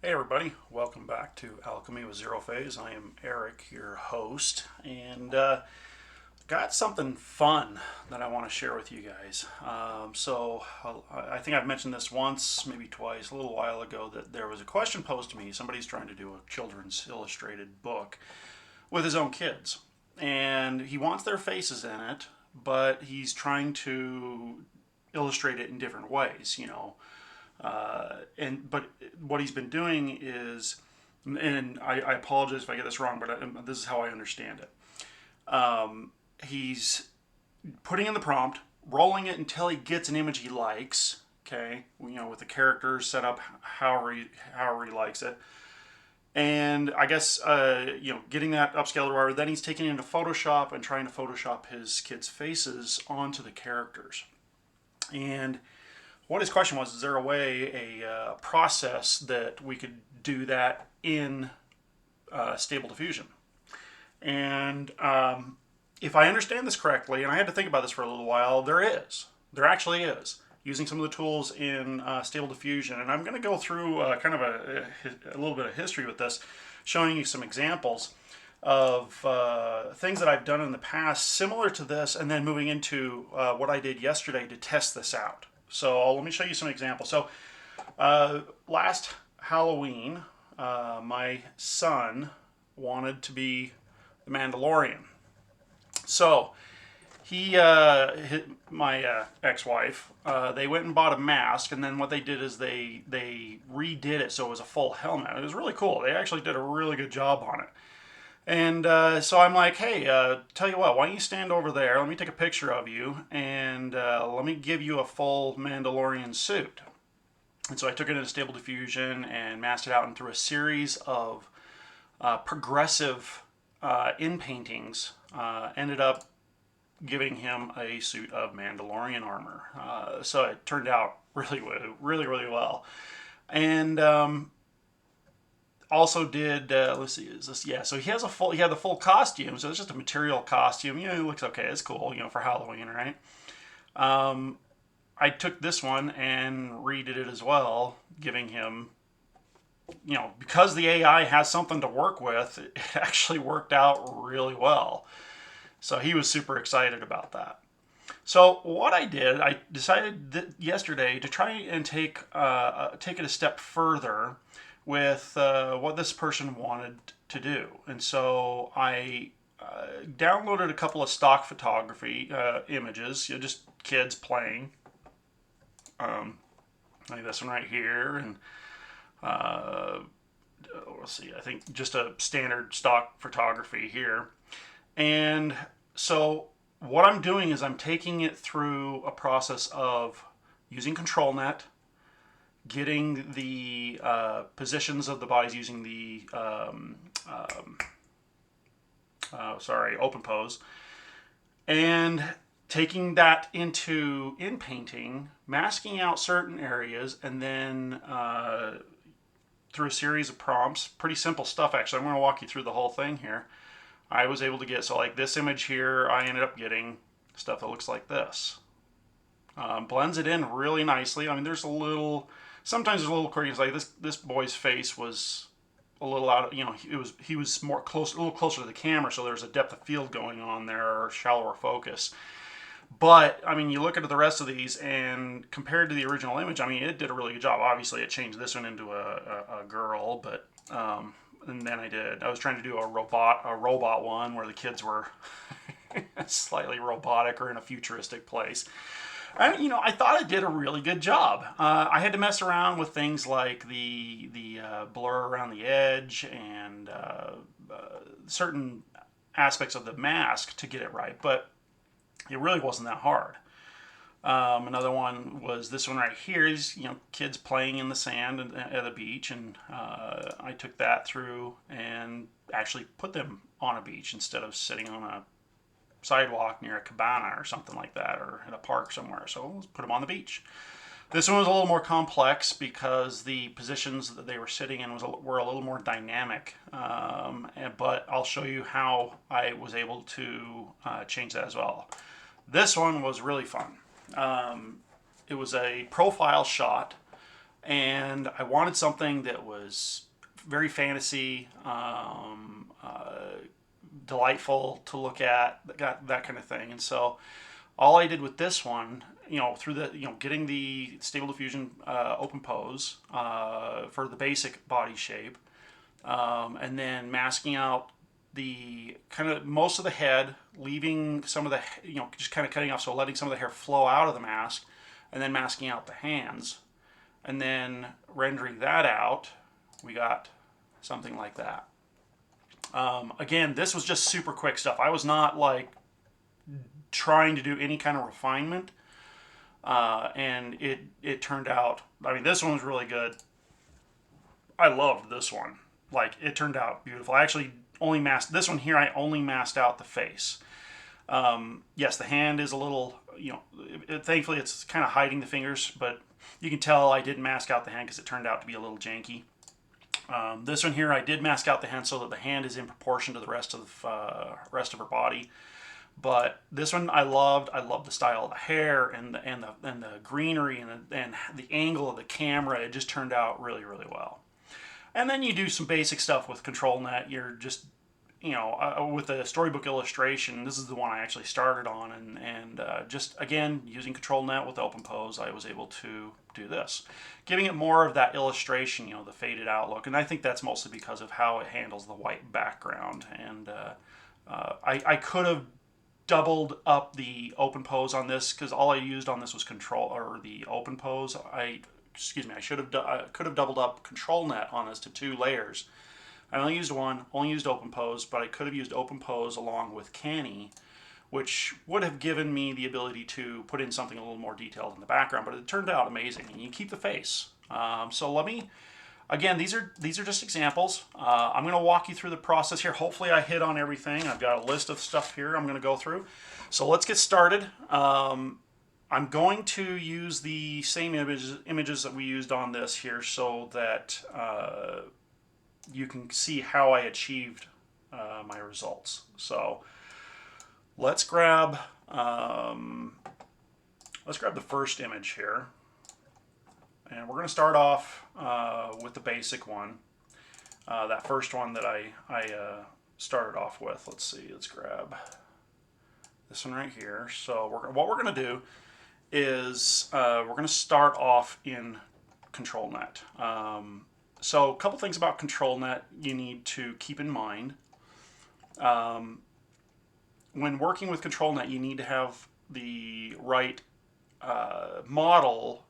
Hey everybody, welcome back to Alchemy with Zero Phase. I am Eric, your host, and got something fun that I want to share with you guys. I think I've mentioned this once, maybe twice, a little while ago, that there was a question posed to me. Somebody's trying to do a children's illustrated book with his own kids, and he wants their faces in it, but he's trying to illustrate it in different ways, but what he's been doing is, and I apologize if I get this wrong, but this is how I understand it. He's putting in the prompt, rolling it until he gets an image he likes. Okay, with the characters set up however he likes it, and I guess getting that upscaled or whatever. Then he's taking it into Photoshop and trying to Photoshop his kids' faces onto the characters. And what his question was: is there a way, a process that we could do that in Stable Diffusion? And if I understand this correctly, and I had to think about this for a little while, there is. There actually is. Using some of the tools in Stable Diffusion. And I'm going to go through kind of a little bit of history with this, showing you some examples of things that I've done in the past similar to this, and then moving into what I did yesterday to test this out. So let me show you some examples. So last Halloween, my son wanted to be the Mandalorian. So my ex-wife, they went and bought a mask, and then what they did is they redid it so it was a full helmet. It was really cool. They actually did a really good job on it. And so I'm like, hey, tell you what, why don't you stand over there? Let me take a picture of you, and let me give you a full Mandalorian suit. And so I took it into Stable Diffusion and masked it out and through a series of progressive inpaintings, ended up giving him a suit of Mandalorian armor. So it turned out really, really well. And also did let's see, is this, yeah, so he had the full costume, so it's just a material costume. It looks okay, it's cool, for Halloween, right? I took this one and redid it as well, giving him, because the AI has something to work with, it actually worked out really well. So he was super excited about that. So what I did, I decided yesterday to try and take it a step further with what this person wanted to do. And so I downloaded a couple of stock photography images, just kids playing, like this one right here, and let's see, I think just a standard stock photography here. And so what I'm doing is I'm taking it through a process of using ControlNet, getting the positions of the bodies using the open pose, and taking that into inpainting, masking out certain areas, and then through a series of prompts, pretty simple stuff actually. I'm going to walk you through the whole thing here. I was able to get, so like this image here, I ended up getting stuff that looks like this. Blends it in really nicely. I mean, sometimes there's a little quirky. It's like this boy's face was a little out of, he was a little closer to the camera, so there's a depth of field going on there, or shallower focus. But I mean, you look at the rest of these, and compared to the original image, I mean, it did a really good job. Obviously, it changed this one into a girl, but and then I was trying to do a robot one where the kids were slightly robotic or in a futuristic place. I thought I did a really good job. I had to mess around with things like the blur around the edge and certain aspects of the mask to get it right, but it really wasn't that hard. Another one was this one right here. Is kids playing in the sand at the beach, and I took that through and actually put them on a beach instead of sitting on a sidewalk near a cabana or something like that, or in a park somewhere. So let's put them on the beach. This one was a little more complex because the positions that they were sitting in were a little more dynamic, but I'll show you how I was able to change that as well. This one was really fun. It was a profile shot, and I wanted something that was very fantasy, delightful to look at, that kind of thing. And so all I did with this one, through the, getting the Stable Diffusion open pose for the basic body shape, and then masking out the kind of most of the head, leaving some of the, just kind of cutting off, so letting some of the hair flow out of the mask, and then masking out the hands, and then rendering that out, we got something like that. Again, this was just super quick stuff. I was not like trying to do any kind of refinement, and it turned out. I mean, this one was really good. I loved this one. Like, it turned out beautiful. I actually only masked this one here. I only masked out the face. Yes, the hand is a little, thankfully it's kind of hiding the fingers, but you can tell I did mask out the hand because it turned out to be a little janky. This one here, I did mask out the hand so that the hand is in proportion to the rest of her body. But this one I loved. I loved the style of the hair and the greenery and the angle of the camera. It just turned out really, really well. And then you do some basic stuff with ControlNet. You're just, with the Storybook illustration, this is the one I actually started on, and just, again, using ControlNet with Open Pose, I was able to do this. Giving it more of that illustration, the faded out look, and I think that's mostly because of how it handles the white background. And I could have doubled up the Open Pose on this, because all I used on this was the Open Pose. I could have doubled up ControlNet on this to 2 layers. I only used one, only used Open Pose, but I could have used Open Pose along with Canny, which would have given me the ability to put in something a little more detailed in the background, but it turned out amazing, and you keep the face. So let me, again, these are just examples. I'm going to walk you through the process here. Hopefully I hit on everything. I've got a list of stuff here I'm going to go through. So let's get started. I'm going to use the same images that we used on this here so that you can see how I achieved my results. So let's grab the first image here, and we're going to start off with the basic one. That first one that I started off with. Let's see. Let's grab this one right here. So what we're going to do is we're going to start off in ControlNet. So a couple things about ControlNet you need to keep in mind. When working with ControlNet, you need to have the right model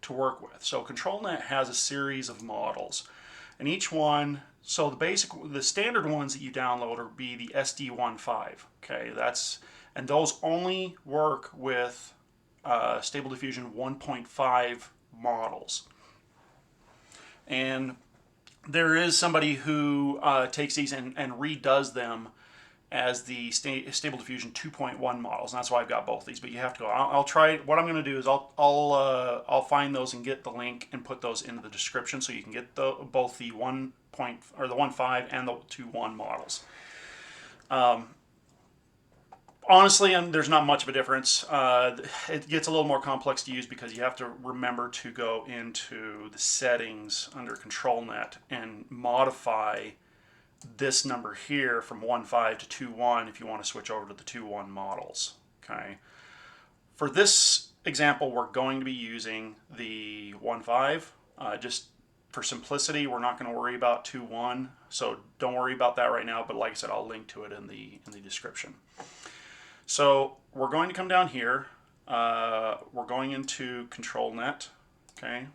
to work with. So ControlNet has a series of models, and each one, so the standard ones that you download are be the SD15. Okay, and those only work with Stable Diffusion 1.5 models. And there is somebody who takes these and redoes them as the Stable Diffusion 2.1 models, and that's why I've got both these. But you have to go. I'll try. What I'm going to do is I'll find those and get the link and put those into the description so you can get both the 1.5 and the 2.1 models. Honestly, there's not much of a difference. It gets a little more complex to use because you have to remember to go into the settings under ControlNet and modify this number here from 1.5 to 2.1 if you want to switch over to the 2.1 models. Okay. For this example, we're going to be using the 1.5. Just for simplicity, we're not going to worry about 2.1, so don't worry about that right now. But like I said, I'll link to it in the description. So we're going to come down here. We're going into ControlNet. Okay.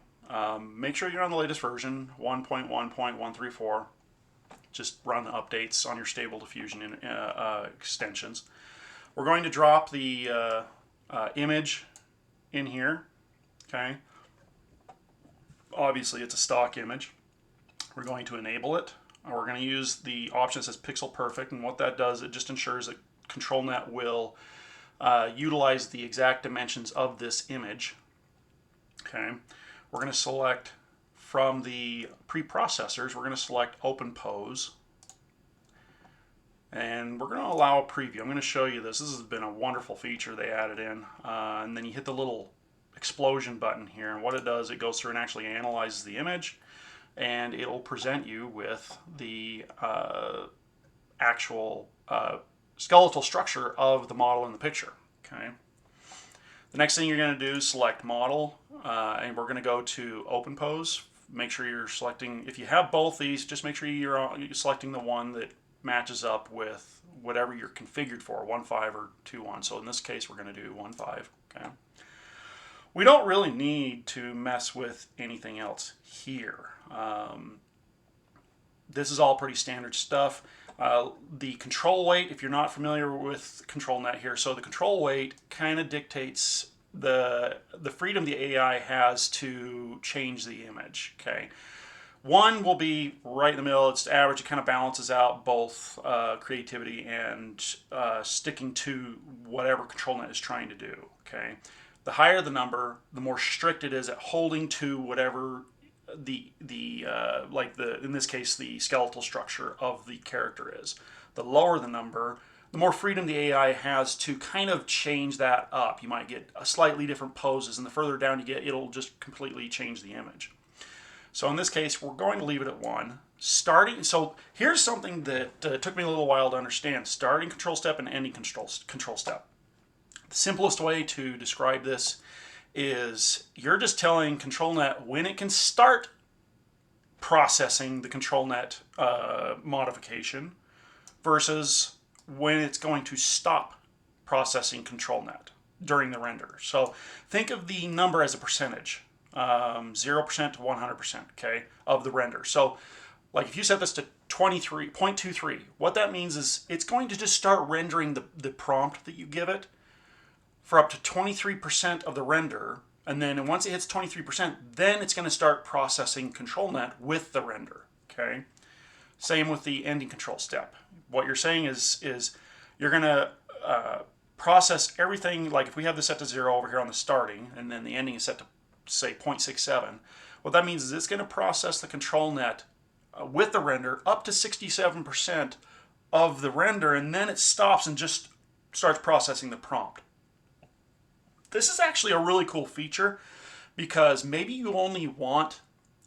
Make sure you're on the latest version, 1.1.134. Just run the updates on your Stable Diffusion extensions. We're going to drop the image in here. Okay. Obviously, it's a stock image. We're going to enable it. We're going to use the option that says Pixel Perfect, and what that does, it just ensures that ControlNet will utilize the exact dimensions of this image. Okay, we're going to select from the preprocessors, we're going to select Open Pose, and we're going to allow a preview. I'm going to show you this. This has been a wonderful feature they added in, and then you hit the little explosion button here, and what it does, it goes through and actually analyzes the image, and it'll present you with the actual skeletal structure of the model in the picture. Okay. The next thing you're going to do is select model, and we're going to go to open pose. Make sure you're selecting, if you have both these, just make sure you're selecting the one that matches up with whatever you're configured for, 1.5 or 2.1. So in this case, we're going to do 1.5. Okay. We don't really need to mess with anything else here. This is all pretty standard stuff. The control weight, if you're not familiar with ControlNet here, so the control weight kind of dictates the freedom the AI has to change the image. Okay, 1 will be right in the middle. It's average. It kind of balances out both creativity and sticking to whatever ControlNet is trying to do. Okay, the higher the number, the more strict it is at holding to whatever in this case the skeletal structure of the character is. The lower the number, the more freedom the AI has to kind of change that up. You might get a slightly different poses, and the further down you get, it'll just completely change the image. So in this case, we're going to leave it at 1. So here's something that took me a little while to understand: starting control step and ending control step. The simplest way to describe this is you're just telling ControlNet when it can start processing the ControlNet modification versus when it's going to stop processing ControlNet during the render. So think of the number as a percentage, 0% to 100%, okay, of the render. So like if you set this to 23.23, what that means is it's going to just start rendering the prompt that you give it for up to 23% of the render, and then once it hits 23%, then it's going to start processing ControlNet with the render. Okay. Same with the ending control step. What you're saying is you're going to process everything. Like if we have this set to 0 over here on the starting, and then the ending is set to say 0.67. What that means is it's going to process the ControlNet with the render up to 67% of the render, and then it stops and just starts processing the prompt. This is actually a really cool feature because maybe you only want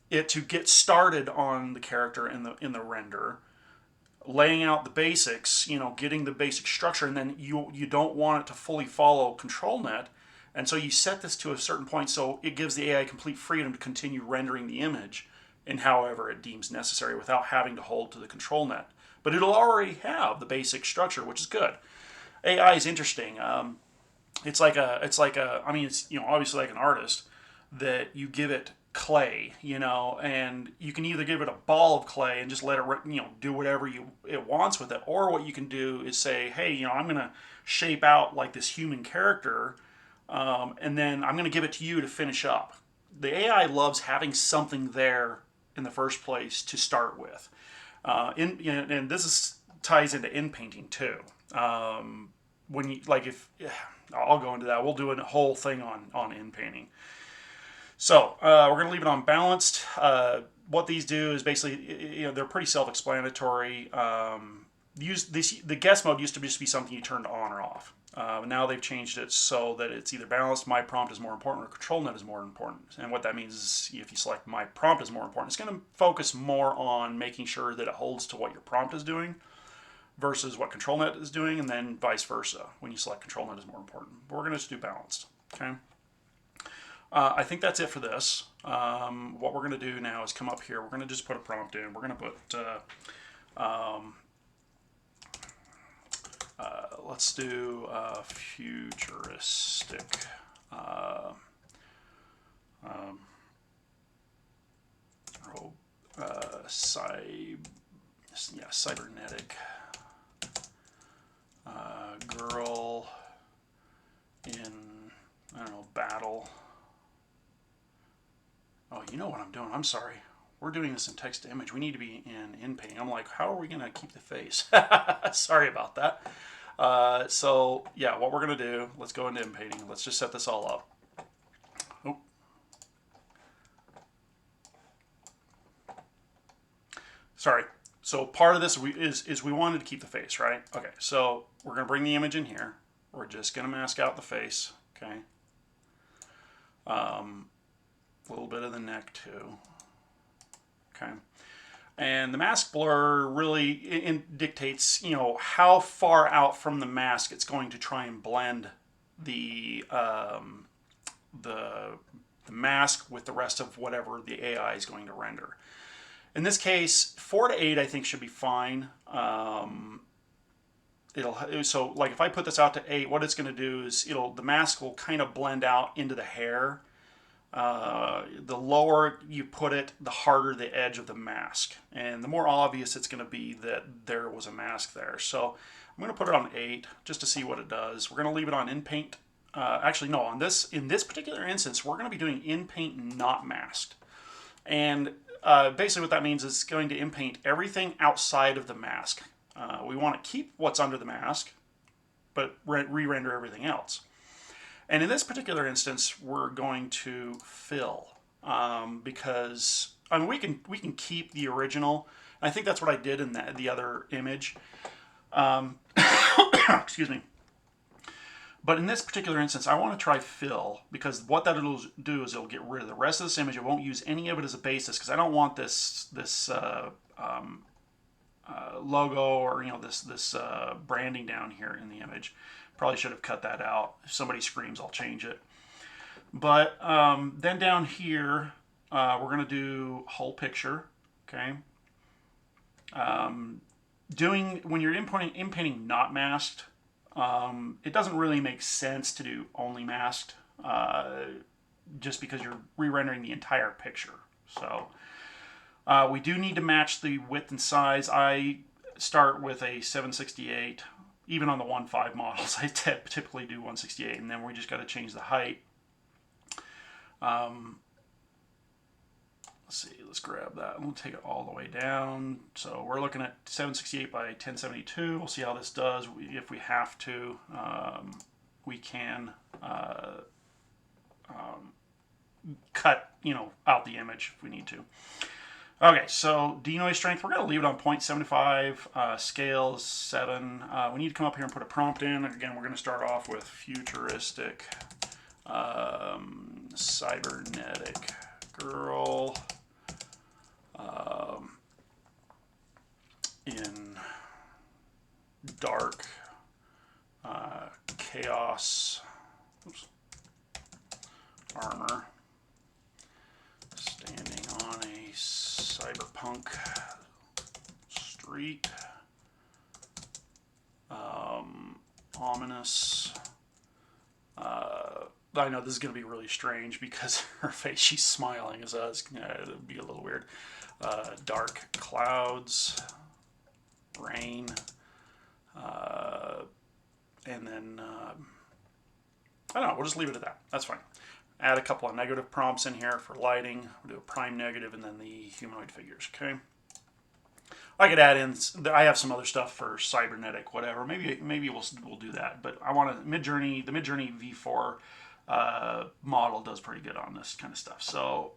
it to get started on the character in the render, laying out the basics, getting the basic structure, and then you don't want it to fully follow ControlNet, and so you set this to a certain point so it gives the AI complete freedom to continue rendering the image in however it deems necessary without having to hold to the ControlNet. But it'll already have the basic structure, which is good. AI is interesting. It's obviously like an artist that you give it clay, and you can either give it a ball of clay and just let it, do whatever it wants with it, or what you can do is say, hey, I'm going to shape out like this human character, and then I'm going to give it to you to finish up. The AI loves having something there in the first place to start with, and this ties into inpainting too. When you I'll go into that. We'll do a whole thing on inpainting. So we're going to leave it on balanced. What these do is basically, they're pretty self-explanatory. The guess mode used to just be something you turned on or off. Now they've changed it so that it's either balanced, my prompt is more important, or ControlNet is more important. And what that means is if you select my prompt is more important, it's going to focus more on making sure that it holds to what your prompt is doing versus what ControlNet is doing, and then vice versa. When you select ControlNet is more important. But we're going to just do balanced. Okay. I think that's it for this. What we're going to do now is come up here. We're going to just put a prompt in. We're going to put, let's do futuristic. Cybernetic. Girl in, battle. Oh, you know what I'm doing. I'm sorry. We're doing this in text to image. We need to be in inpainting. I'm like, how are we going to keep the face? Sorry about that. So, yeah, what we're going to do, let's go into inpainting. Let's just set this all up. Oh. Sorry. So part of this is we wanted to keep the face, right? Okay, so we're going to bring the image in here. We're just going to mask out the face, okay? A little bit of the neck too. Okay. And the mask blur really dictates, how far out from the mask it's going to try and blend the the mask with the rest of whatever the AI is going to render. In this case, 4 to 8 I think should be fine. So like if I put this out to 8, what it's going to do is the mask will kind of blend out into the hair. The lower you put it, the harder the edge of the mask, and the more obvious it's going to be that there was a mask there. So I'm going to put it on 8 just to see what it does. We're going to leave it on Inpaint. Actually, no, in this particular instance, we're going to be doing Inpaint not masked. And basically what that means is it's going to Inpaint everything outside of the mask. We want to keep what's under the mask, but re-render everything else. And in this particular instance, we're going to fill because we can keep the original. I think that's what I did in the other image. Excuse me. But in this particular instance, I want to try fill because what that'll do is it'll get rid of the rest of this image. It won't use any of it as a basis because I don't want this logo or this branding down here in the image. Probably should have cut that out. If somebody screams, I'll change it. But then down here, we're going to do whole picture. Okay. When you're inpainting not masked, it doesn't really make sense to do only masked, just because you're re-rendering the entire picture. So we do need to match the width and size. I start with a 768. Even on the 1.5 models, I typically do 168, and then we just got to change the height. Let's see, let's grab that. We'll take it all the way down. So we're looking at 768 by 1072. We'll see how this does. If we have to, we can cut, out the image if we need to. Okay, so denoise strength, we're going to leave it on 0.75, scale is 7. We need to come up here and put a prompt in. Again, we're going to start off with futuristic, cybernetic girl in dark chaos armor, standing on a cyberpunk street, ominous. I know this is going to be really strange because her face, she's smiling as us. It'll be a little weird. Dark clouds, rain, and then I don't know. We'll just leave it at that. That's fine. Add a couple of negative prompts in here for lighting. We'll do a prime negative and then the humanoid figures. Okay. I could add in. I have some other stuff for cybernetic, whatever. Maybe we'll do that. But I want to Midjourney. The Midjourney V4 model does pretty good on this kind of stuff. So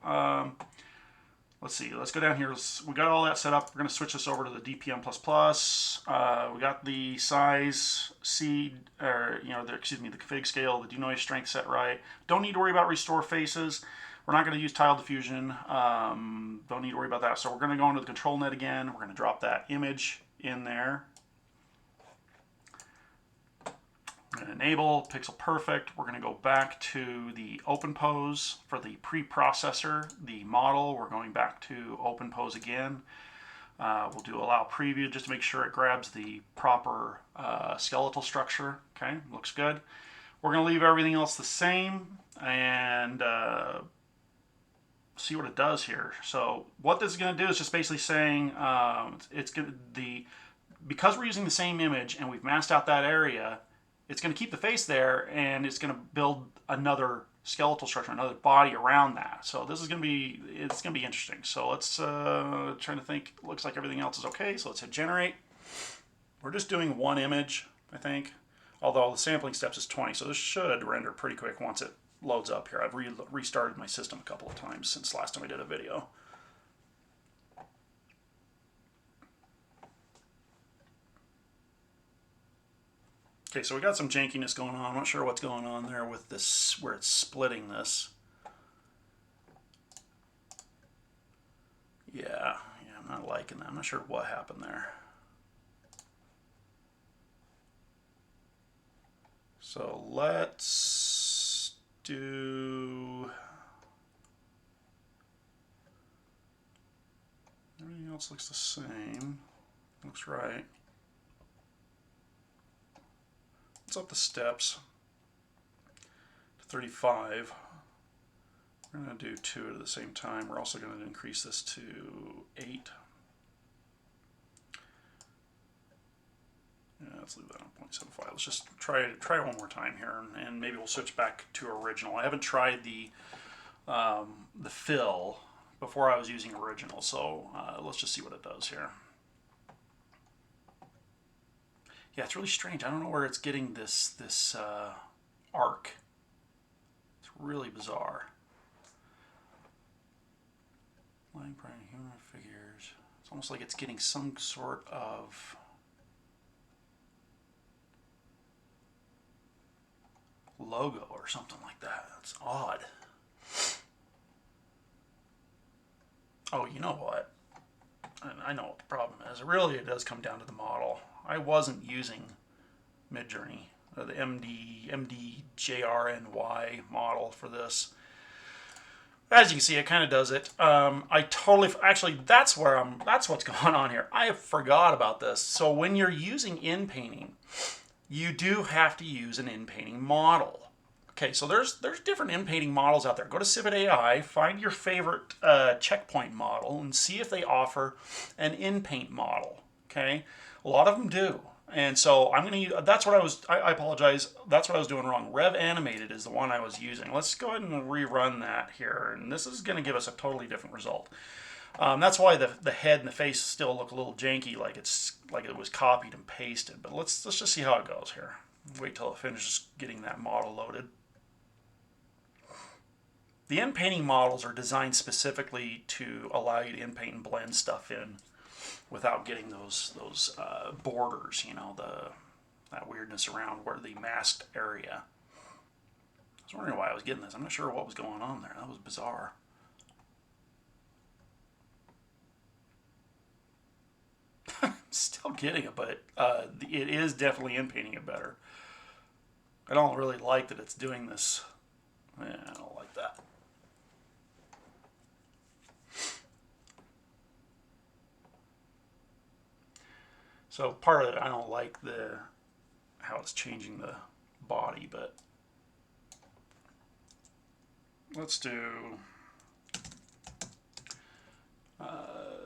let's see. Let's go down here. We got all that set up. We're going to switch this over to the DPM++. We got the size, seed, or the config scale, the denoise strength set right. Don't need to worry about restore faces. We're not going to use tile diffusion. Don't need to worry about that. So we're going to go into the ControlNet again. We're going to drop that image in there. I'm going to enable Pixel Perfect. We're going to go back to the open pose for the preprocessor, the model. We're going back to open pose again. We'll do allow preview just to make sure it grabs the proper skeletal structure. Okay, looks good. We're going to leave everything else the same and see what it does here. So what this is going to do is just basically saying because we're using the same image and we've masked out that area, it's going to keep the face there and it's going to build another skeletal structure, another body around that. So this is going to be interesting. So let's try to think. It looks like everything else is okay. So let's hit generate. We're just doing one image, I think. Although the sampling steps is 20, so this should render pretty quick once it loads up here. I've restarted my system a couple of times since last time I did a video. Okay, so we got some jankiness going on. I'm not sure what's going on there with this, where it's splitting this. liking that. I'm not sure what happened there. So let's do... Everything else looks the same. Looks right. Let's up the steps to 35. We're going to do 2 at the same time. We're also going to increase this to 8. Yeah, let's leave that on 0.75. Let's just try it one more time here, and maybe we'll switch back to original. I haven't tried the fill before I was using original, so let's just see what it does here. Yeah, it's really strange. I don't know where it's getting this arc. It's really bizarre. Line prime human figures. It's almost like it's getting some sort of logo or something like that. That's odd. Oh, you know what? I know what the problem is. Really, it does come down to the model. I wasn't using Midjourney, the MDJRNY model for this. As you can see, it kind of does it. I totally, actually, that's what's going on here. I forgot about this. So when you're using inpainting, you do have to use an inpainting model. Okay, so there's different inpainting models out there. Go to Civit AI, find your favorite checkpoint model, and see if they offer an inpaint model. Okay, a lot of them do. And so I'm going to, that's what I apologize, that's what I was doing wrong. Rev Animated is the one I was using. Let's go ahead and rerun that here, and this is going to give us a totally different result. That's why the head and the face still look a little janky, like it was copied and pasted. But let's just see how it goes here. Wait till it finishes getting that model loaded. The inpainting models are designed specifically to allow you to inpaint and blend stuff in without getting those borders, you know, that weirdness around where the masked area. I was wondering why I was getting this. I'm not sure what was going on there. That was bizarre. Still getting it, but it is definitely inpainting it better. I don't really like that it's doing this. Yeah, I don't like that. So part of it, I don't like how it's changing the body, but let's do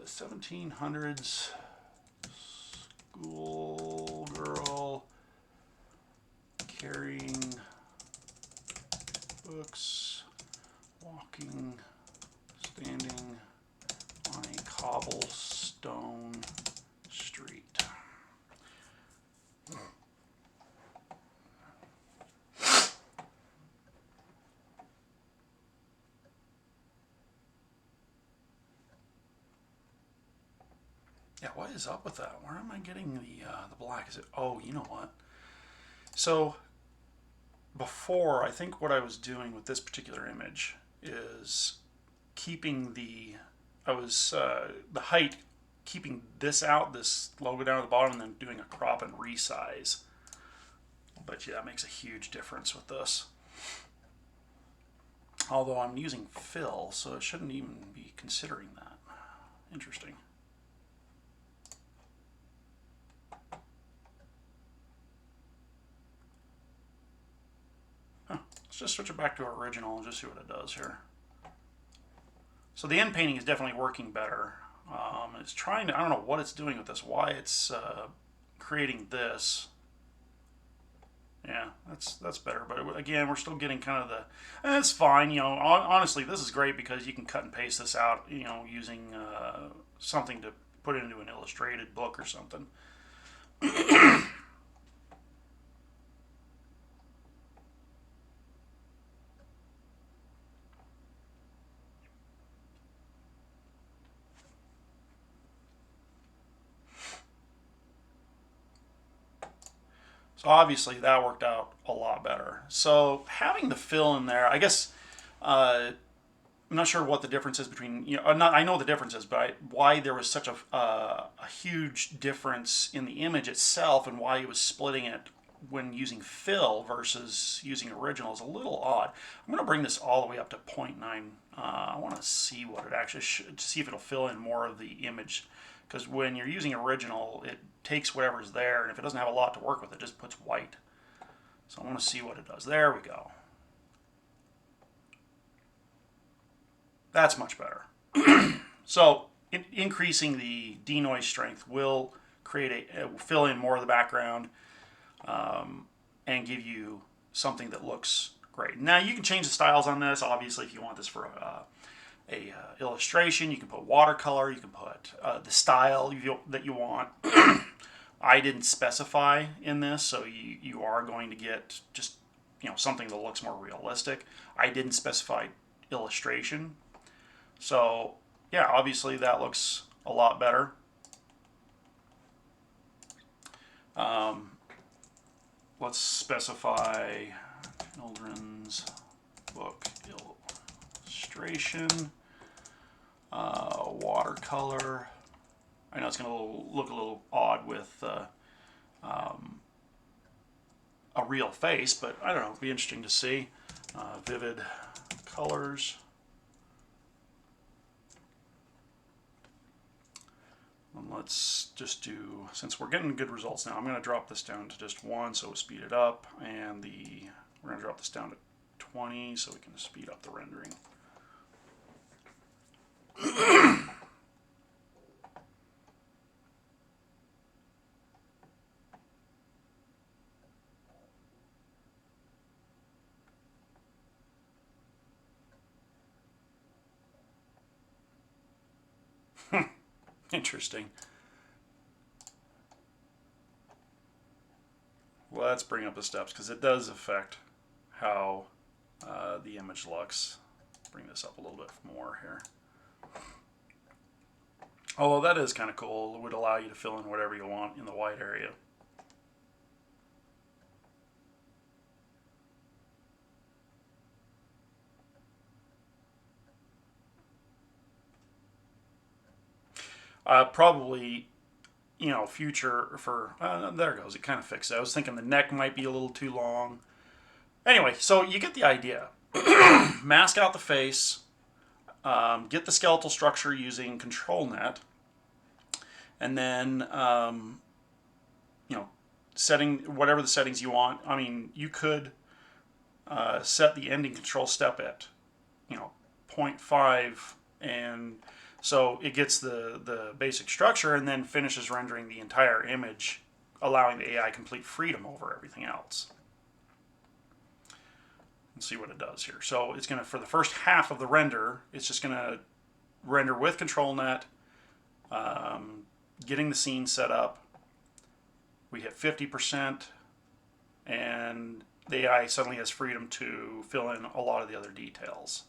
1700s schoolgirl carrying books, walking, standing on a cobblestone street. Yeah, what is up with that? Where am I getting the black? Is it? Oh, you know what? So before, I think what I was doing with this particular image is keeping the height, keeping this out, this logo down at the bottom, and then doing a crop and resize. But yeah, that makes a huge difference with this. Although I'm using fill, so it shouldn't even be considering that. Interesting. Let's just switch it back to original and just see what it does here. So the inpainting is definitely working better. It's trying to, I don't know what it's doing with this, why it's creating this. Yeah, that's better. But again, we're still getting kind of the, it's fine. You know, honestly, this is great because you can cut and paste this out, you know, using something to put it into an illustrated book or something. So obviously that worked out a lot better. So having the fill in there, I guess I'm not sure what the difference is between, you know, not, I know the differences, but why there was such a huge difference in the image itself and why it was splitting it when using fill versus using original is a little odd. I'm going to bring this all the way up to 0.9. I want to see what it actually should, see if it'll fill in more of the image. Because when you're using original, it takes whatever's there, and if it doesn't have a lot to work with, it just puts white. So I want to see what it does. There we go. That's much better. So increasing the denoise strength will create fill in more of the background and give you something that looks great. Now you can change the styles on this. Obviously, if you want this for a illustration, you can put watercolor. You can put the style that you want. I didn't specify in this, so you are going to get just, you know, something that looks more realistic. I didn't specify illustration. So, yeah, obviously that looks a lot better. Let's specify children's book illustration, watercolor. I know it's going to look a little odd with a real face, but I don't know, it'd be interesting to see. Vivid colors. And let's just do, since we're getting good results now, I'm going to drop this down to just 1 so we'll speed it up, and we're going to drop this down to 20 so we can speed up the rendering. Interesting. Let's bring up the steps because it does affect how the image looks. Bring this up a little bit more here. Although that is kind of cool. It would allow you to fill in whatever you want in the white area. Probably, you know, future for, there it goes, it kind of fixed it. I was thinking the neck might be a little too long. Anyway, so you get the idea. Mask out the face, get the skeletal structure using ControlNet, and then, you know, setting whatever the settings you want. I mean, you could set the ending control step at, you know, 0.5, and so it gets the basic structure and then finishes rendering the entire image, allowing the AI complete freedom over everything else. Let's see what it does here. So it's going to, for the first half of the render, it's just going to render with ControlNet, getting the scene set up. We hit 50%, and the AI suddenly has freedom to fill in a lot of the other details.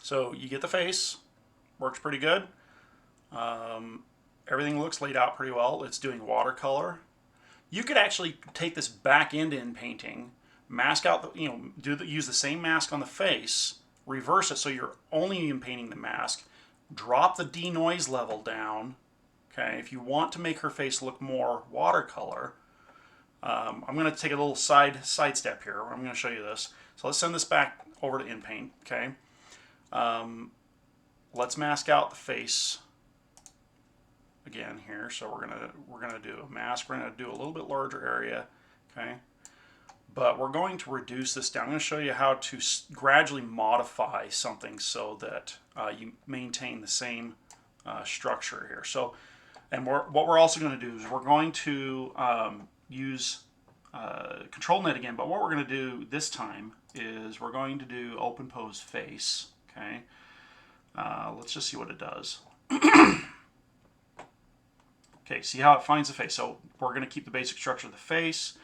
So you get the face, works pretty good. Everything looks laid out pretty well. It's doing watercolor. You could actually take this back into Inpainting, mask out, you know, use the same mask on the face, reverse it so you're only Inpainting the mask, drop the denoise level down. Okay, if you want to make her face look more watercolor, I'm going to take a little side step here. I'm going to show you this. So let's send this back over to Inpaint. Okay. Let's mask out the face again here. So we're gonna do a mask. We're gonna do a little bit larger area, okay? But we're going to reduce this down. I'm going to show you how to gradually modify something so that you maintain the same structure here. So, and what we're also going to do is we're going to use ControlNet again. But what we're going to do this time is we're going to do Open Pose Face. Okay, let's just see what it does. Okay, see how it finds the face. So we're going to keep the basic structure of the face.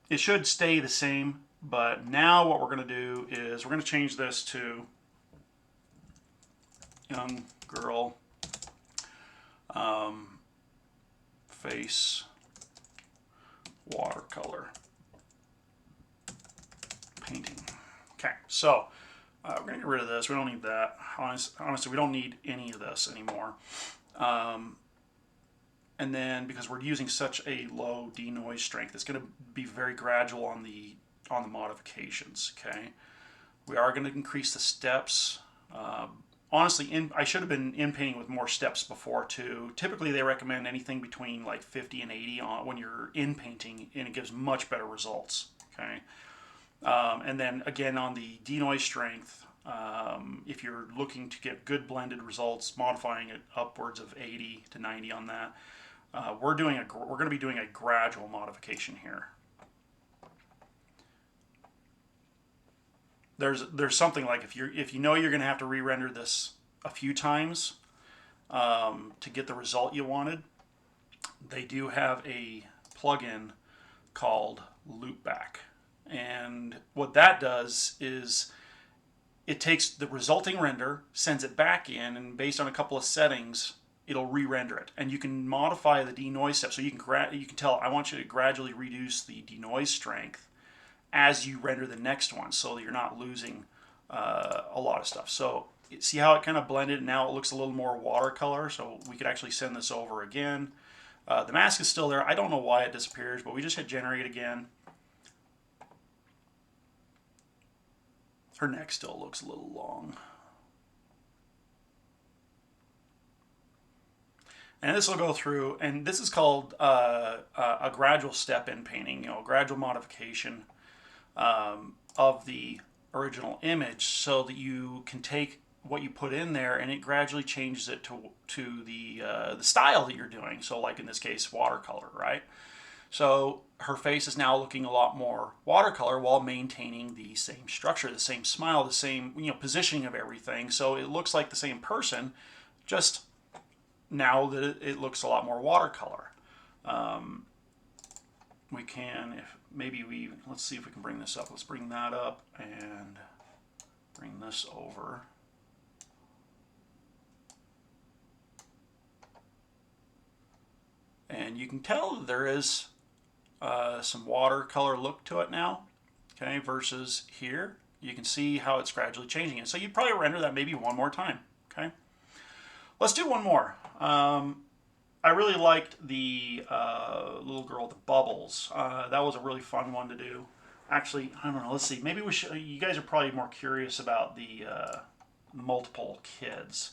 It should stay the same, but now what we're going to do is we're going to change this to young girl face watercolor. painting. Okay, so we're going to get rid of this. We don't need that. Honestly, we don't need any of this anymore. And then because we're using such a low denoise strength, it's going to be very gradual on the modifications. Okay, we are going to increase the steps. Honestly, I should have been inpainting with more steps before too. Typically, they recommend anything between like 50 and 80 when you're inpainting, and it gives much better results. Okay, and then again on the denoise strength, if you're looking to get good blended results, modifying it upwards of 80 to 90 on that. We're going to be doing a gradual modification here. There's something like if you know you're going to have to re-render this a few times to get the result you wanted, they do have a plugin called Loopback, and what that does is it takes the resulting render, sends it back in, and based on a couple of settings, it'll re-render it, and you can modify the denoise step. So you can tell I want you to gradually reduce the denoise strength as you render the next one, so that you're not losing a lot of stuff. So see how it kind of blended? Now it looks a little more watercolor. So we could actually send this over again. The mask is still there. I don't know why it disappears, but we just hit generate again. Her neck still looks a little long. And this will go through, and this is called a gradual step in painting, gradual modification of the original image, so that you can take what you put in there and it gradually changes it to the style that you're doing. So like in this case, watercolor, right? So her face is now looking a lot more watercolor while maintaining the same structure, the same smile, the same positioning of everything. So it looks like the same person, just now that it looks a lot more watercolor. We can, let's see if we can bring this up. Let's bring that up and bring this over. And you can tell that there is some watercolor look to it now, okay, versus here. You can see how it's gradually changing it. So you'd probably render that maybe one more time, okay? Let's do one more. I really liked the little girl with the bubbles. That was a really fun one to do. Actually, I don't know. Let's see. Maybe we should. You guys are probably more curious about the multiple kids.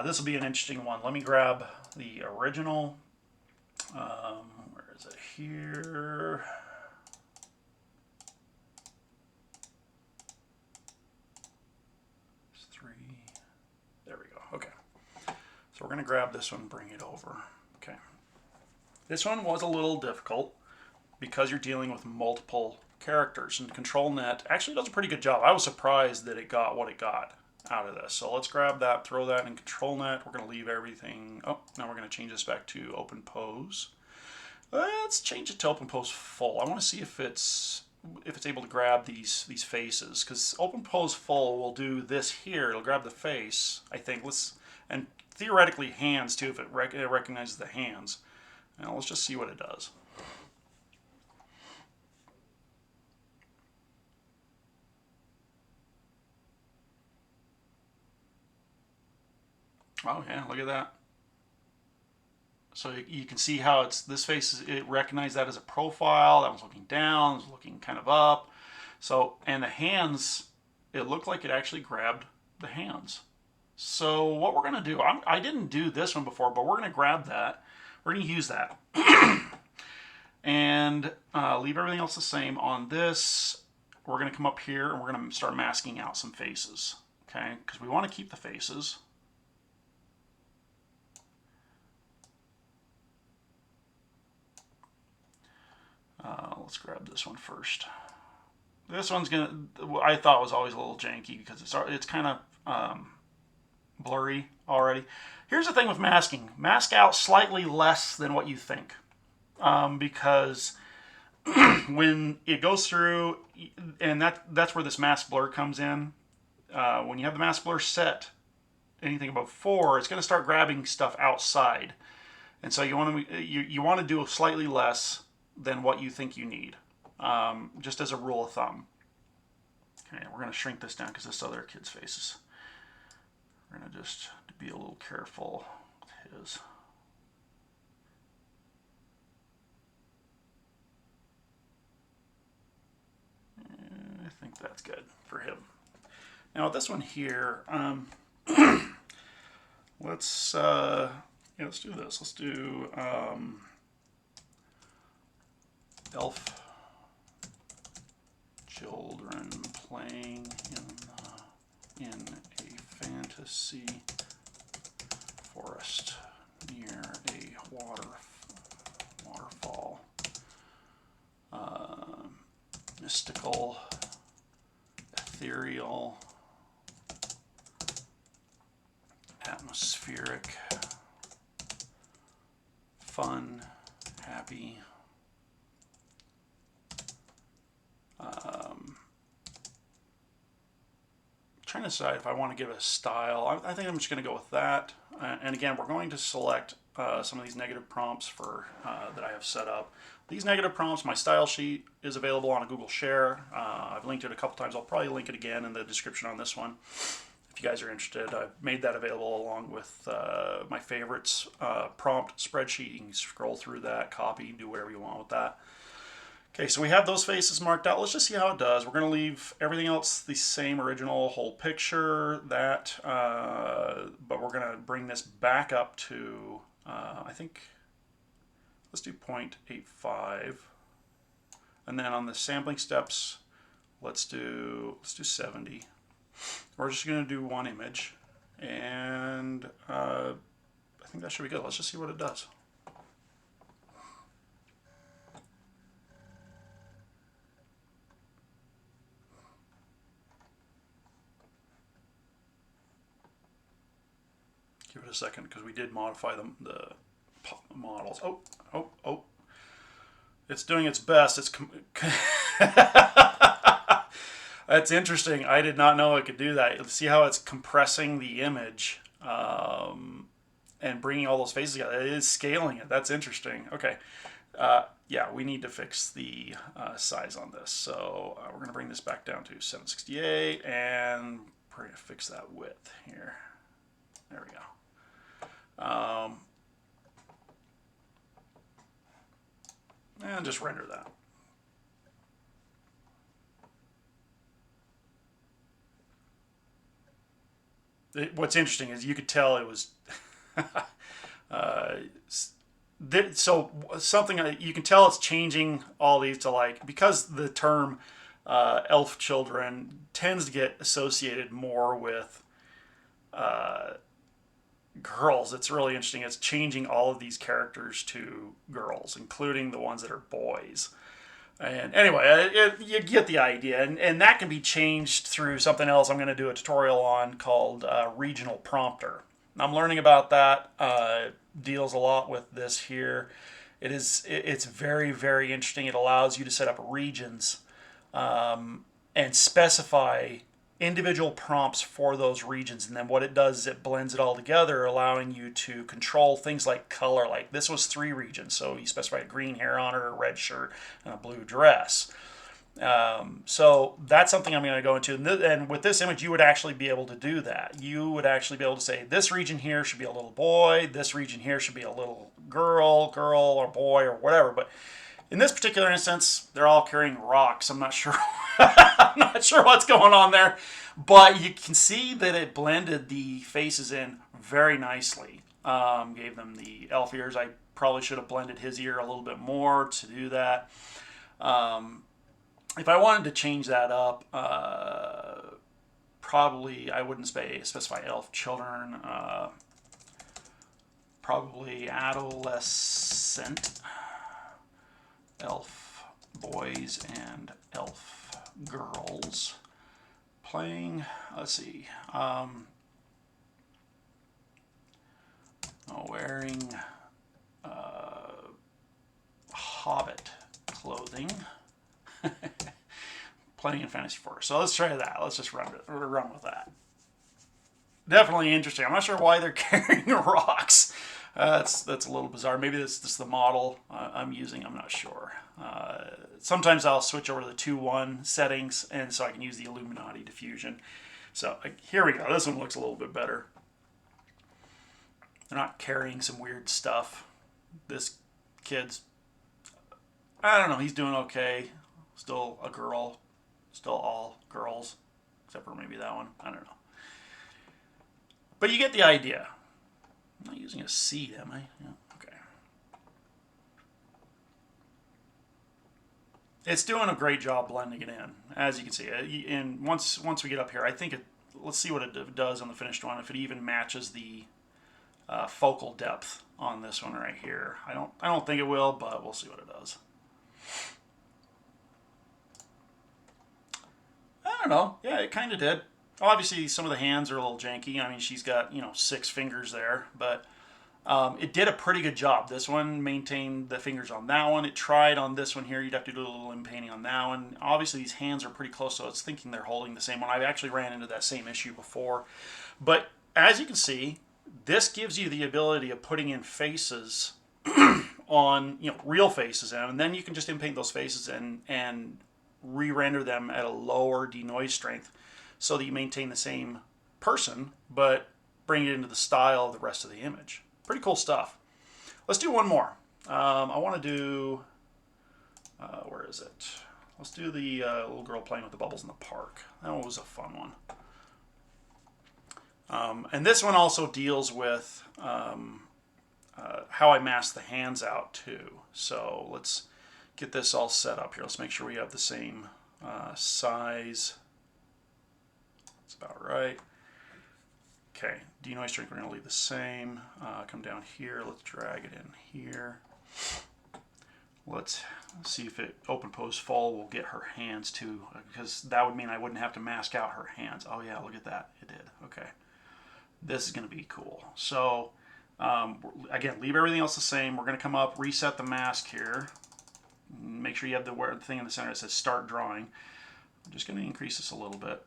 This will be an interesting one. Let me grab the original. Where is it? Here. There's 3. There we go. Okay. So we're going to grab this one and bring it over. Okay. This one was a little difficult because you're dealing with multiple characters, and ControlNet actually does a pretty good job. I was surprised that it got what it got out of this. So let's grab that, throw that in ControlNet. We're going to leave everything. Oh, now we're going to change this back to Open Pose. Let's change it to Open Pose Full. I want to see if it's able to grab these faces, because Open Pose Full will do this here. It'll grab the face, I think. And theoretically hands too, if it recognizes the hands. Now let's just see what it does. Oh yeah, look at that. So you can see how this face, it recognized that as a profile. That was looking down, it was looking kind of up. So, and the hands, it looked like it actually grabbed the hands. So what we're going to do, I didn't do this one before, but we're going to grab that. We're going to use that. And leave everything else the same on this. We're going to come up here and we're going to start masking out some faces. Okay, because we want to keep the faces. Let's grab this one first. This one's I thought was always a little janky because it's kind of blurry already. Here's the thing with masking. Mask out slightly less than what you think. Because when it goes through, and that's where this mask blur comes in. When you have the mask blur set, anything above 4, it's going to start grabbing stuff outside. And so you want to do slightly less than what you think you need, just as a rule of thumb. Okay, we're going to shrink this down because this other kid's faces. We're going to just be a little careful with his. I think that's good for him. Now this one here, let's do this. Let's do elf children playing in a fantasy forest near a waterfall. Mystical, ethereal, atmospheric, fun, happy. Trying to decide if I want to give a style. I think I'm just going to go with that. And again, we're going to select some of these negative prompts for that I have set up. These negative prompts, my style sheet is available on a Google Share. I've linked it a couple times. I'll probably link it again in the description on this one. If you guys are interested, I've made that available along with my favorites prompt spreadsheet. You can scroll through that, copy, do whatever you want with that. Okay, so we have those faces marked out. Let's just see how it does. We're going to leave everything else the same original whole picture, but we're going to bring this back up to, I think, let's do 0.85. And then on the sampling steps, let's do 70. We're just going to do one image, and I think that should be good. Let's just see what it does. Give it a second because we did modify the models. Oh. It's doing its best. It's that's interesting. I did not know it could do that. See how it's compressing the image and bringing all those faces together. It is scaling it. That's interesting. Okay. Yeah, we need to fix the size on this. So we're going to bring this back down to 768 and we're going to fix that width here. There we go. And just render that. What's interesting is you could tell it was so something you can tell it's changing all these to, like, because the term elf children tends to get associated more with girls. It's really interesting. It's changing all of these characters to girls, including the ones that are boys. And anyway, you get the idea. And that can be changed through something else I'm going to do a tutorial on called Regional Prompter. I'm learning about that. Deals a lot with this here. It's very, very interesting. It allows you to set up regions and specify individual prompts for those regions, and then what it does is it blends it all together, allowing you to control things like color. Like this was 3 regions, so you specify a green hair on her, a red shirt, and a blue dress. So that's something I'm going to go into, and with this image you would actually be able to do that. You would actually be able to say this region here should be a little boy, this region here should be a little girl or boy or whatever. But in this particular instance, they're all carrying rocks. I'm not sure. I'm not sure what's going on there, but you can see that it blended the faces in very nicely. Gave them the elf ears. I probably should have blended his ear a little bit more to do that. If I wanted to change that up, probably I wouldn't specify elf children. Probably adolescent. Elf boys and elf girls playing, let's see, wearing hobbit clothing, playing in fantasy forest. So let's try that. Let's just run with that. Definitely interesting. I'm not sure why they're carrying rocks. That's a little bizarre. Maybe that's just the model I'm using. I'm not sure. Sometimes I'll switch over to the 2:1 settings, and so I can use the Illuminati diffusion. So here we go. This one looks a little bit better. They're not carrying some weird stuff. This kid's, I don't know, he's doing okay. Still a girl. Still all girls. Except for maybe that one. I don't know. But you get the idea. I'm not using a seed, am I? Yeah, okay. It's doing a great job blending it in, as you can see. And once we get up here, I think let's see what it does on the finished one. If it even matches the focal depth on this one right here. I don't think it will, but we'll see what it does. I don't know. Yeah, it kind of did. Obviously, some of the hands are a little janky. I mean, she's got 6 fingers there, but it did a pretty good job. This one maintained the fingers on that one. It tried on this one here. You'd have to do a little inpainting on that one. Obviously, these hands are pretty close, so it's thinking they're holding the same one. I've actually ran into that same issue before. But as you can see, this gives you the ability of putting in faces on, real faces, and then you can just inpaint those faces and re-render them at a lower denoise strength so that you maintain the same person, but bring it into the style of the rest of the image. Pretty cool stuff. Let's do one more. I want to do, where is it? Let's do the little girl playing with the bubbles in the park. That one was a fun one. And this one also deals with how I mask the hands out too. So let's get this all set up here. Let's make sure we have the same size. That's about right. Okay, denoise strength we're going to leave the same. Come down here. Let's drag it in here. Let's see if open pose full will get her hands too, because that would mean I wouldn't have to mask out her hands. Oh yeah, look at that. It did. Okay. This is going to be cool. So again, leave everything else the same. We're going to come up, reset the mask here. Make sure you have the thing in the center that says start drawing. I'm just going to increase this a little bit.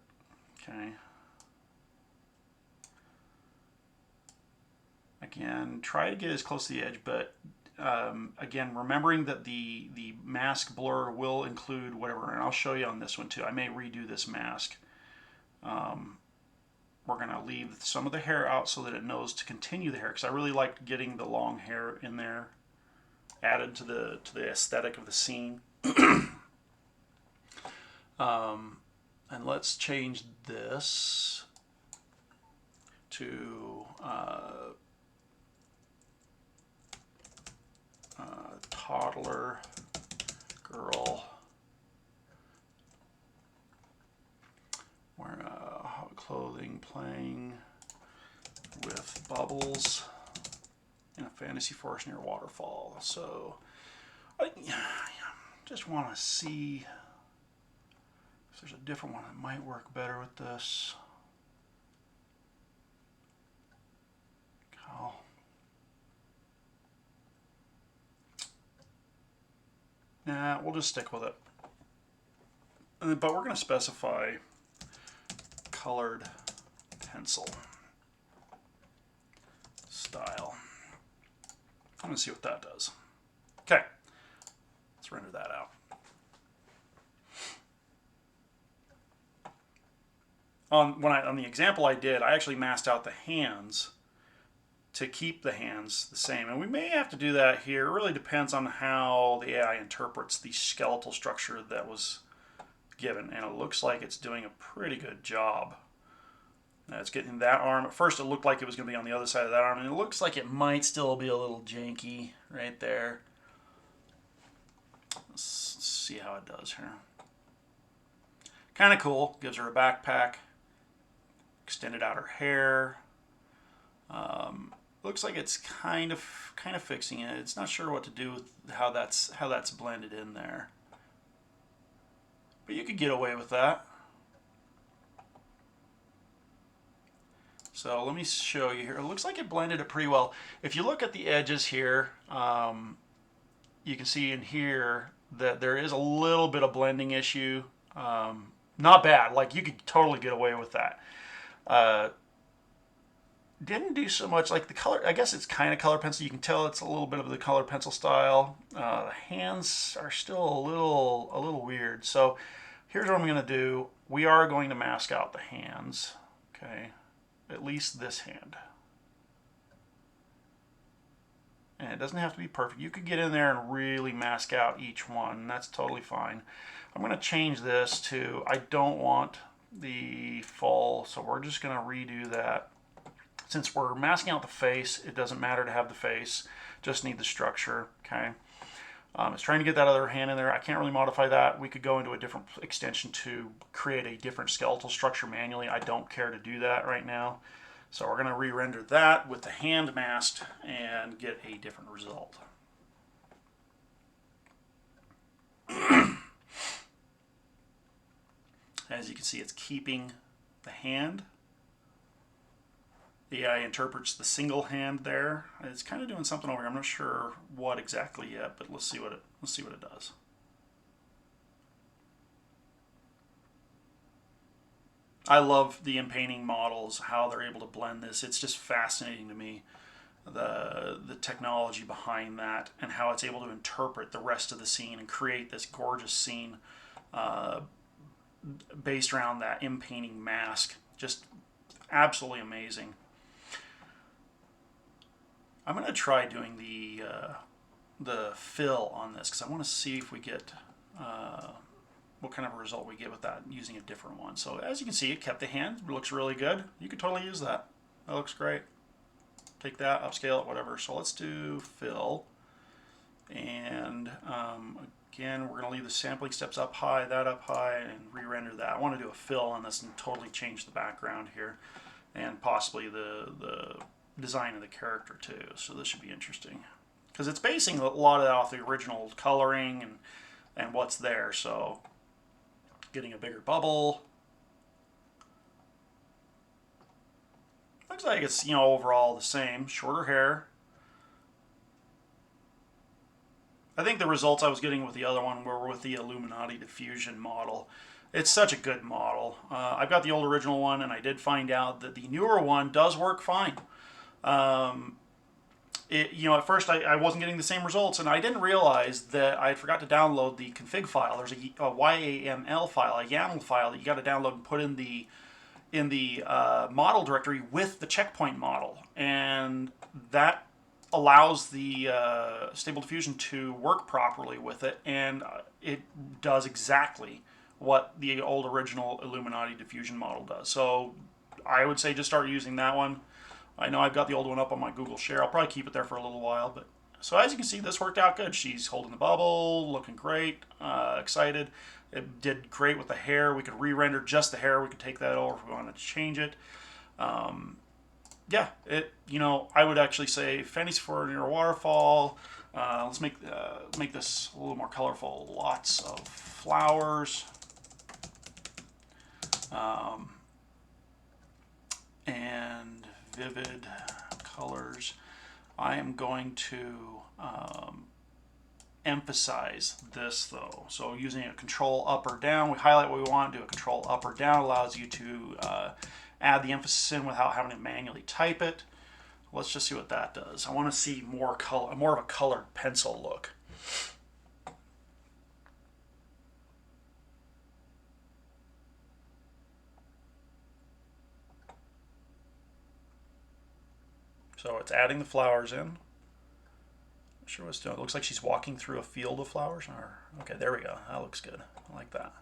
Okay. Again, try to get as close to the edge, but again, remembering that the mask blur will include whatever, and I'll show you on this one too. I may redo this mask. We're going to leave some of the hair out so that it knows to continue the hair, because I really like getting the long hair in there added to the aesthetic of the scene. And let's change this to toddler girl wearing clothing, playing with bubbles in a fantasy forest near a waterfall. So I just want to see if there's a different one that might work better with this. Cal. Nah, we'll just stick with it. But we're going to specify colored pencil style. I'm going to see what that does. Okay, let's render that out. On the example I did, I actually masked out the hands to keep the hands the same. And we may have to do that here. It really depends on how the AI interprets the skeletal structure that was given. And it looks like it's doing a pretty good job. Now it's getting that arm. At first it looked like it was going to be on the other side of that arm, and it looks like it might still be a little janky right there. Let's see how it does here. Kind of cool. Gives her a backpack. Extended out her hair. Looks like it's kind of fixing it. It's not sure what to do with how that's blended in there. But you could get away with that. So let me show you here. It looks like it blended it pretty well. If you look at the edges here, you can see in here that there is a little bit of blending issue. Not bad. Like, you could totally get away with that. didn't do so much like the color. I guess it's kind of color pencil. You can tell it's a little bit of the color pencil style. The hands are still a little weird. So here's what I'm going to do. We are going to mask out the hands. Okay, at least this hand. And it doesn't have to be perfect. You could get in there and really mask out each one. And that's totally fine. I'm going to change this to, I don't want the full, so we're just going to redo that. Since we're masking out the face, it doesn't matter to have the face, just need the structure, okay? It's trying to get that other hand in there. I can't really modify that. We could go into a different extension to create a different skeletal structure manually. I don't care to do that right now. So we're going to re-render that with the hand masked and get a different result. As you can see, it's keeping the hand. The AI interprets the single hand there. It's kind of doing something over here. I'm not sure what exactly yet, but let's see what it does. I love the inpainting models, how they're able to blend this. It's just fascinating to me, the technology behind that and how it's able to interpret the rest of the scene and create this gorgeous scene based around that inpainting mask. Just absolutely amazing. I'm going to try doing the fill on this because I want to see if we get what kind of a result we get with that using a different one. So as you can see, it kept the hand. It looks really good. You could totally use that. That looks great. Take that, upscale it, whatever. So let's do fill. And again, we're going to leave the sampling steps up high, that up high, and re-render that. I want to do a fill on this and totally change the background here and possibly the design of the character too. So this should be interesting because it's basing a lot of that off the original coloring and what's there. So getting a bigger bubble. Looks like it's, you know, overall the same. Shorter hair. I think the results I was getting with the other one were with the Illuminati diffusion model. It's such a good model. I've got the old original one, and I did find out that the newer one does work fine. You know, at first I wasn't getting the same results, and I didn't realize that I forgot to download the config file. There's a YAML file, a YAML file that you got to download and put in the model directory with the checkpoint model, and that allows the Stable Diffusion to work properly with it, and it does exactly what the old original Illuminati diffusion model does. So I would say just start using that one. I know I've got the old one up on my Google Share. I'll probably keep it there for a little while. But so as you can see, this worked out good. She's holding the bubble, looking great, excited. It did great with the hair. We could re-render just the hair. We could take that over if we wanted to change it. Yeah, you know, I would actually say fantasy for your waterfall. Let's make this a little more colorful. Lots of flowers. And vivid colors. I am going to emphasize this though. So using a control up or down, we highlight what we want, do a control up or down, allows you to add the emphasis in without having to manually type it. Let's just see what that does. I want to see more color, more of a colored pencil look. So it's adding the flowers in. Not sure what it's doing. It looks like she's walking through a field of flowers. Okay, there we go. That looks good. I like that.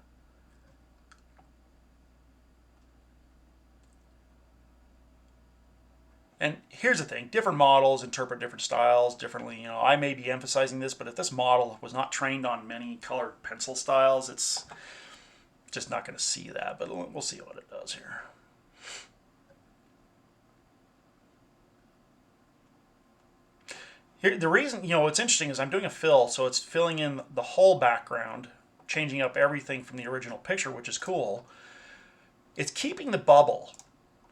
And here's the thing, different models interpret different styles differently. You know, I may be emphasizing this, but if this model was not trained on many colored pencil styles, it's just not going to see that, but we'll see what it does here. Here, the reason, you know, what's interesting is I'm doing a fill, so it's filling in the whole background, changing up everything from the original picture, which is cool. It's keeping the bubble.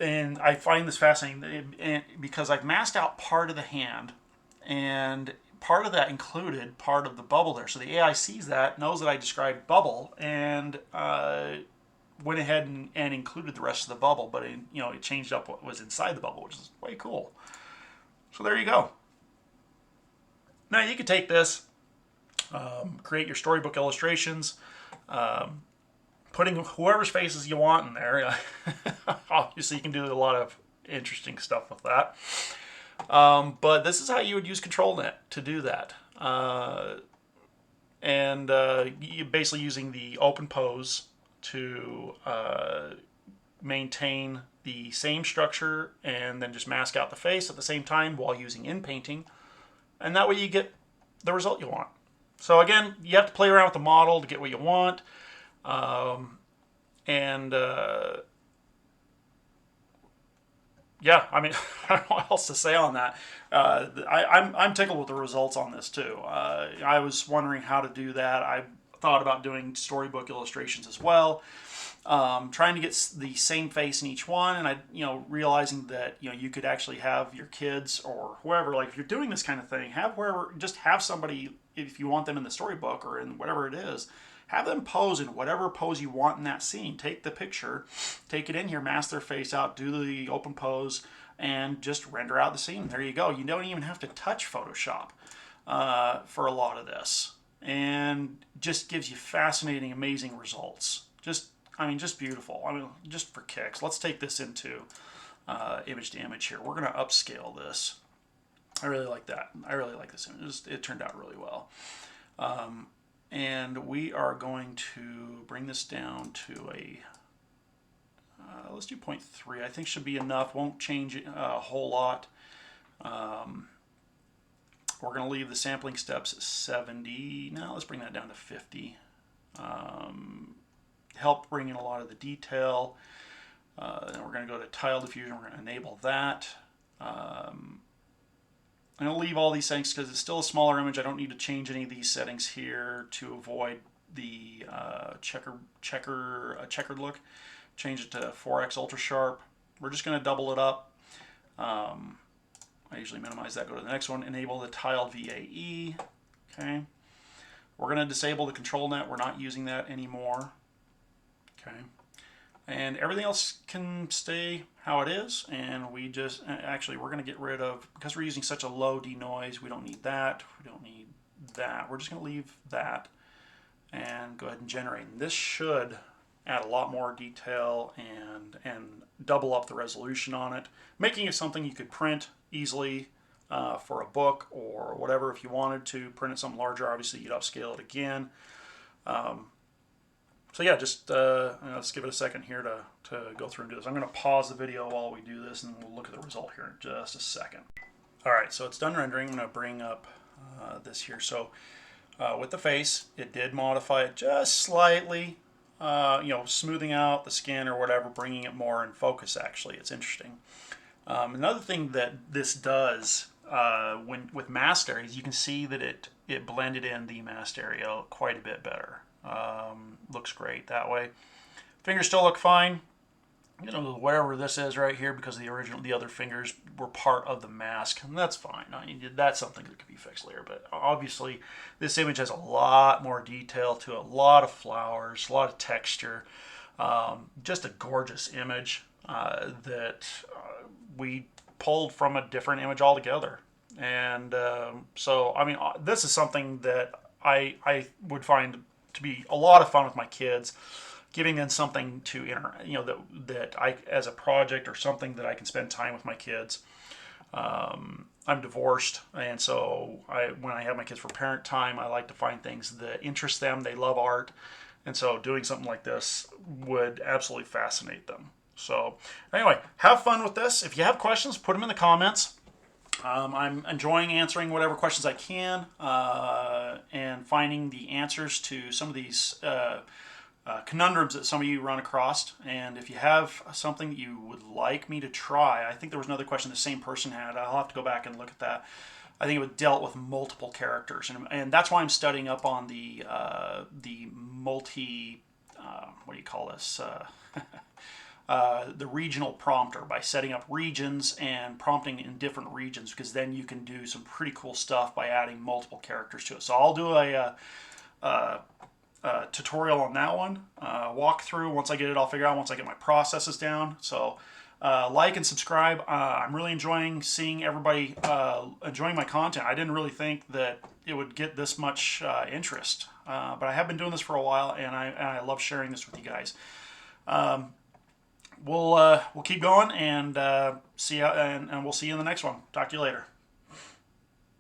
And I find this fascinating because I've masked out part of the hand, and part of that included part of the bubble there. So the AI sees that, knows that I described bubble, and went ahead and included the rest of the bubble, but it, it changed up what was inside the bubble, which is way cool. So there you go. Now you could take this, create your storybook illustrations, putting whoever's faces you want in there. Obviously, you can do a lot of interesting stuff with that. But this is how you would use ControlNet to do that. You're basically using the open pose to maintain the same structure and then just mask out the face at the same time while using inpainting. And that way you get the result you want. So again, you have to play around with the model to get what you want. Yeah, I mean, I don't know what else to say on that. I'm tickled with the results on this too. I was wondering how to do that. I thought about doing storybook illustrations as well, trying to get the same face in each one, and realizing that you could actually have your kids or whoever, like if you're doing this kind of thing, just have somebody, if you want them in the storybook or in whatever it is, have them pose in whatever pose you want in that scene. Take the picture, take it in here, mask their face out, do the open pose, and just render out the scene. There you go. You don't even have to touch Photoshop for a lot of this. And just gives you fascinating, amazing results. Just beautiful. I mean, just for kicks. Let's take this into image to image here. We're going to upscale this. I really like that. I really like this image. It turned out really well. And we are going to bring this down to a, let's do 0.3. I think should be enough. Won't change a whole lot. We're going to leave the sampling steps at 70. Now let's bring that down to 50. Help bring in a lot of the detail. Then we're going to go to tile diffusion. We're going to enable that. I'm going to leave all these settings because it's still a smaller image. I don't need to change any of these settings here to avoid the checkered look. Change it to 4x ultra sharp. We're just going to double it up. I usually minimize that. Go to the next one. Enable the tiled VAE. Okay. We're going to disable the ControlNet. We're not using that anymore. Okay. And everything else can stay how it is, and we just, actually we're going to get rid of, because we're using such a low denoise, we don't need that, we don't need that. We're just going to leave that and go ahead and generate. And this should add a lot more detail and double up the resolution on it, making it something you could print easily for a book or whatever. If you wanted to print it something larger, obviously you'd upscale it again. So yeah, just let's give it a second here to go through and do this. I'm going to pause the video while we do this, and we'll look at the result here in just a second. All right, so it's done rendering. I'm going to bring up this here. So with the face, it did modify it just slightly, smoothing out the skin or whatever, bringing it more in focus. Actually, it's interesting. Another thing that this does with masked areas, you can see that it blended in the masked area quite a bit better. Looks great that way. Fingers still look fine. Whatever this is right here, because the other fingers were part of the mask, and that's fine. That's something that could be fixed later. But obviously, this image has a lot more detail to it, a lot of flowers, a lot of texture. Just a gorgeous image that we pulled from a different image altogether. And so, I mean, this is something that I would find to be a lot of fun with my kids, giving them something to that I, as a project or something that I can spend time with my kids. I'm divorced, and so when I have my kids for parent time, I like to find things that interest them. They love art, and so doing something like this would absolutely fascinate them. So anyway, have fun with this. If you have questions, put them in the comments. I'm enjoying answering whatever questions I can and finding the answers to some of these conundrums that some of you run across. And if you have something that you would like me to try, I think there was another question the same person had. I'll have to go back and look at that. I think it dealt with multiple characters, and that's why I'm studying up on the multi, what do you call this? The regional prompter, by setting up regions and prompting in different regions, because then you can do some pretty cool stuff by adding multiple characters to it. So I'll do a tutorial on that one, walk through once I get it all figured out, once I get my processes down. So like and subscribe. I'm really enjoying seeing everybody enjoying my content. I didn't really think that it would get this much interest, but I have been doing this for a while, and I love sharing this with you guys. We'll keep going and see you, and we'll see you in the next one. Talk to you later.